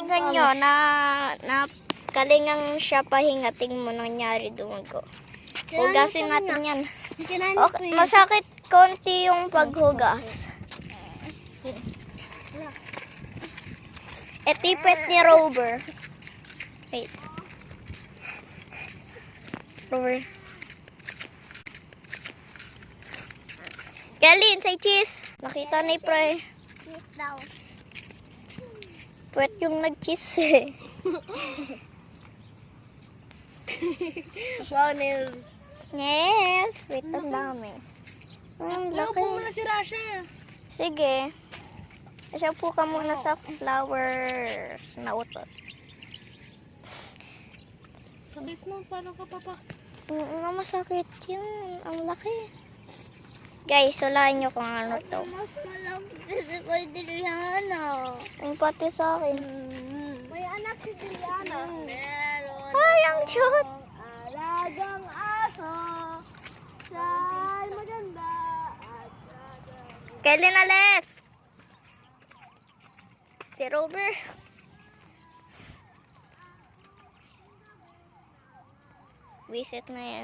Tingnan nyo, na kalingang siya pahingating mo nangyari dumago. Hugasin natin yan. Okay, masakit konti yung paghugas. Etipet ni Rover. Wait. Rover. Kelly, say cheese. Nakita ni Pre. Cheese daw. Puwet yung nag-cheese eh. Wow, Neil. Yes, wait ang dami. Ang laki. Upo muna si Rasha. Sige. Isapo ka muna sa flowers na utot. Sabit mo, paano ka papa? Masakit yun. Ang laki. Guys, sulahin nyo kung ano to. Mas malaki si Adriana. Ang pati sa akin. May anak si Adriana. Meron Ay, ang cute. alagang aso. Siya'y maganda at Kailan alis? Si Rover. Visit na yan.